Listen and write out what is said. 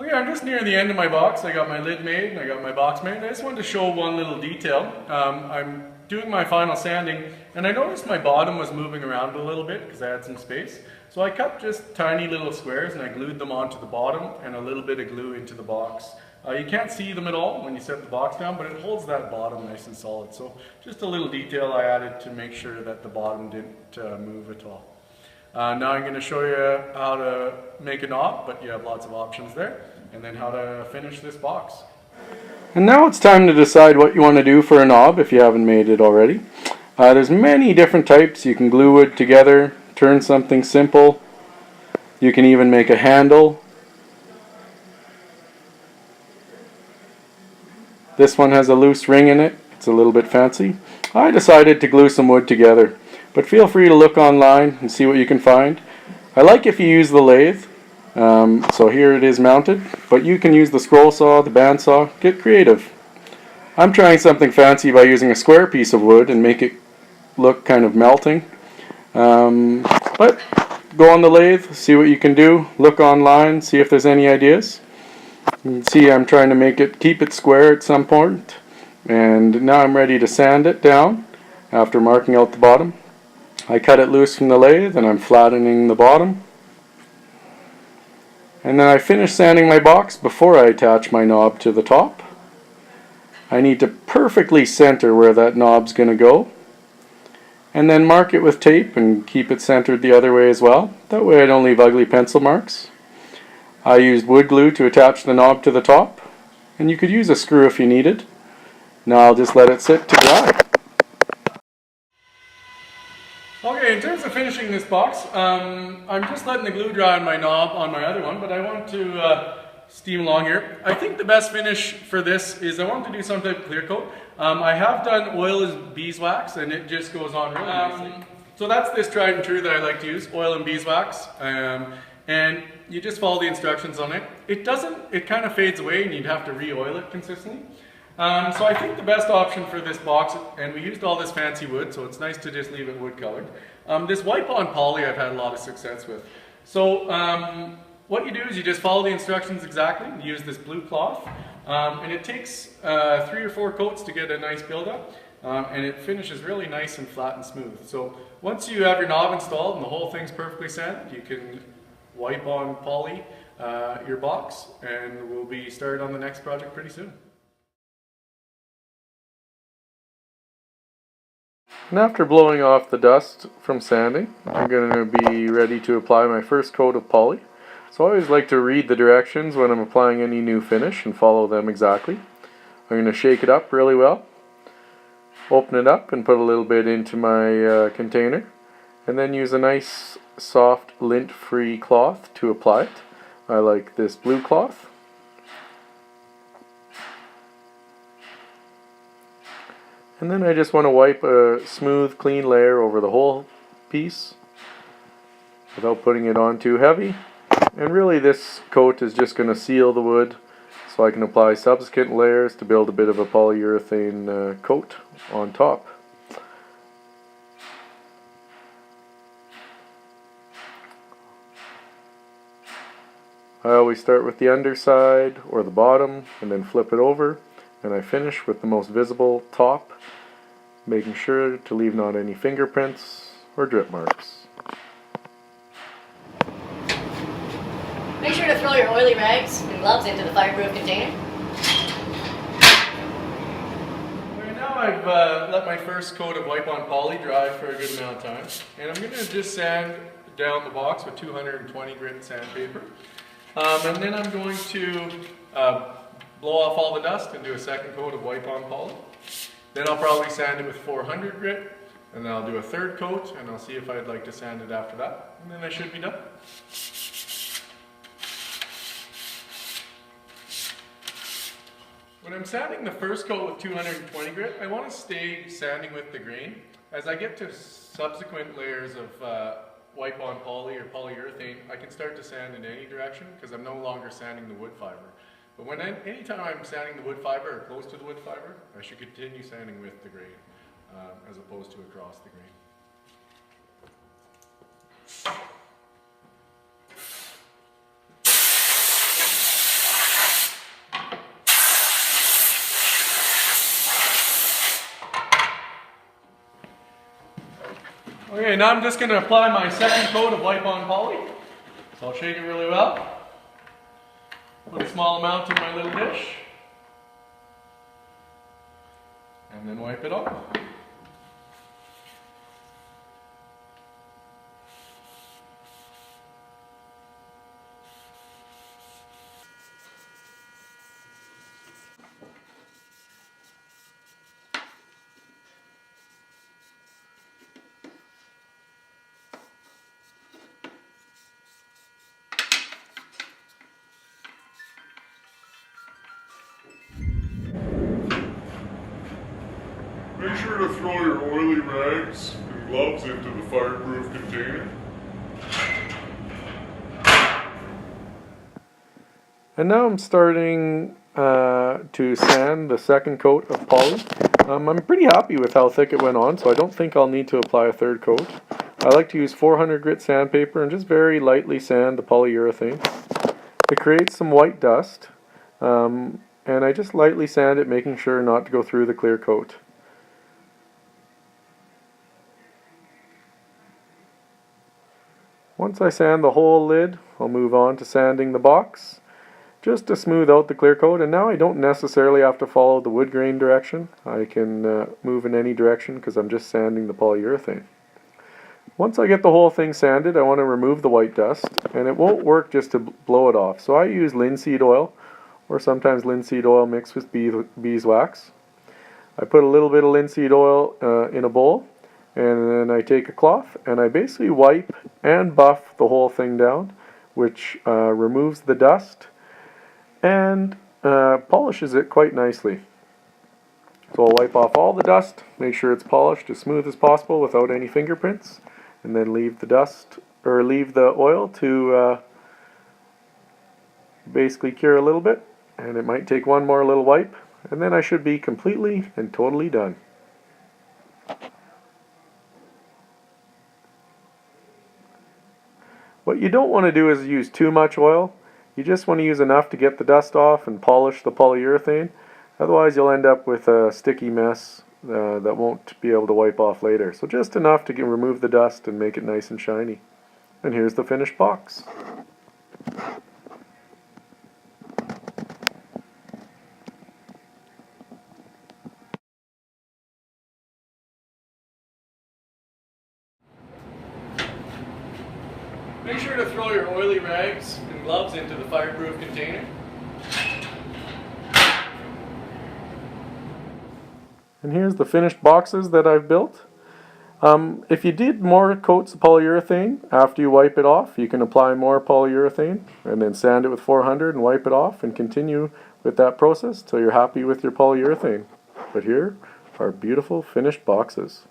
Okay, I'm just near the end of my box. I got my lid made and I got my box made. I just wanted to show one little detail. I'm doing my final sanding and I noticed my bottom was moving around a little bit because I had some space. So I cut just tiny little squares and I glued them onto the bottom and a little bit of glue into the box. You can't see them at all when you set the box down, but it holds that bottom nice and solid. So just a little detail I added to make sure that the bottom didn't move at all. Now I'm going to show you how to make a knob, but you have lots of options there, and then how to finish this box. And now it's time to decide what you want to do for a knob if you haven't made it already. There's many different types. You can glue wood together, turn something simple. You can even make a handle. This one has a loose ring in it. It's a little bit fancy. I decided to glue some wood together, but feel free to look online and see what you can find. I like if you use the lathe. So here it is mounted, but you can use the scroll saw, the bandsaw, get creative. I'm trying something fancy by using a square piece of wood and make it look kind of melting. But go on the lathe, see what you can do, look online, see if there's any ideas. You can see I'm trying to keep it square at some point, and now I'm ready to sand it down after marking out the bottom. I cut it loose from the lathe and I'm flattening the bottom. And then I finish sanding my box before I attach my knob to the top. I need to perfectly center where that knob's going to go. And then mark it with tape and keep it centered the other way as well. That way I don't leave ugly pencil marks. I used wood glue to attach the knob to the top, and you could use a screw if you needed. Now I'll just let it sit to dry. Okay, in terms of finishing this box, I'm just letting the glue dry on my knob on my other one, but I want to steam along here. I think the best finish for this is I want to do some type of clear coat. I have done oil as beeswax and it just goes on really nicely. So that's this tried and true that I like to use, oil and beeswax. And you just follow the instructions on it. It kind of fades away and you'd have to re-oil it consistently. So I think the best option for this box, and we used all this fancy wood, so it's nice to just leave it wood colored. This wipe-on poly I've had a lot of success with. So what you do is you just follow the instructions exactly. You use this blue cloth, and it takes 3 or 4 coats to get a nice buildup, and it finishes really nice and flat and smooth. So once you have your knob installed and the whole thing's perfectly sanded, you can wipe on poly your box, and we'll be started on the next project pretty soon. And after blowing off the dust from sanding, I'm going to be ready to apply my first coat of poly. So I always like to read the directions when I'm applying any new finish and follow them exactly. I'm going to shake it up really well, open it up and put a little bit into my container, and then use a nice soft lint-free cloth to apply it. I like this blue cloth. And then I just want to wipe a smooth, clean layer over the whole piece without putting it on too heavy. And really this coat is just going to seal the wood so I can apply subsequent layers to build a bit of a polyurethane coat on top. I always start with the underside or the bottom and then flip it over, and I finish with the most visible top, making sure to leave not any fingerprints or drip marks. Make sure to throw your oily rags and gloves into the fireproof container. Okay, now I've let my first coat of wipe-on poly dry for a good amount of time, and I'm going to just sand down the box with 220 grit sandpaper. And then I'm going to blow off all the dust and do a second coat of wipe-on poly. Then I'll probably sand it with 400 grit, and then I'll do a third coat, and I'll see if I'd like to sand it after that, and then I should be done. When I'm sanding the first coat with 220 grit, I want to stay sanding with the grain. As I get to subsequent layers of wipe-on poly or polyurethane, I can start to sand in any direction because I'm no longer sanding the wood fiber. But anytime I'm sanding the wood fiber or close to the wood fiber, I should continue sanding with the grain as opposed to across the grain. Okay, now I'm just going to apply my second coat of wipe-on poly. So I'll shake it really well. Put a small amount in my little dish. And then wipe it off. Make sure to throw your oily rags and gloves into the fireproof container. And now I'm starting to sand the second coat of poly. I'm pretty happy with how thick it went on, so I don't think I'll need to apply a third coat. I like to use 400 grit sandpaper and just very lightly sand the polyurethane. It creates some white dust, and I just lightly sand it, making sure not to go through the clear coat. Once I sand the whole lid, I'll move on to sanding the box, just to smooth out the clear coat. And now I don't necessarily have to follow the wood grain direction. I can move in any direction because I'm just sanding the polyurethane. Once I get the whole thing sanded, I want to remove the white dust, and it won't work just to blow it off. So I use linseed oil, or sometimes linseed oil mixed with beeswax. I put a little bit of linseed oil in a bowl, and then I take a cloth and I basically wipe and buff the whole thing down, which removes the dust and polishes it quite nicely. So I'll wipe off all the dust, make sure it's polished as smooth as possible without any fingerprints, and then leave the dust, or leave the oil to basically cure a little bit, and it might take one more little wipe, and then I should be completely and totally done. What you don't want to do is use too much oil. You just want to use enough to get the dust off and polish the polyurethane. Otherwise you'll end up with a sticky mess that won't be able to wipe off later. So just enough to remove the dust and make it nice and shiny. And here's the finished box. Make sure to throw your oily rags and gloves into the fireproof container. And here's the finished boxes that I've built. If you did more coats of polyurethane after you wipe it off, you can apply more polyurethane and then sand it with 400 and wipe it off and continue with that process till you're happy with your polyurethane. But here are beautiful finished boxes.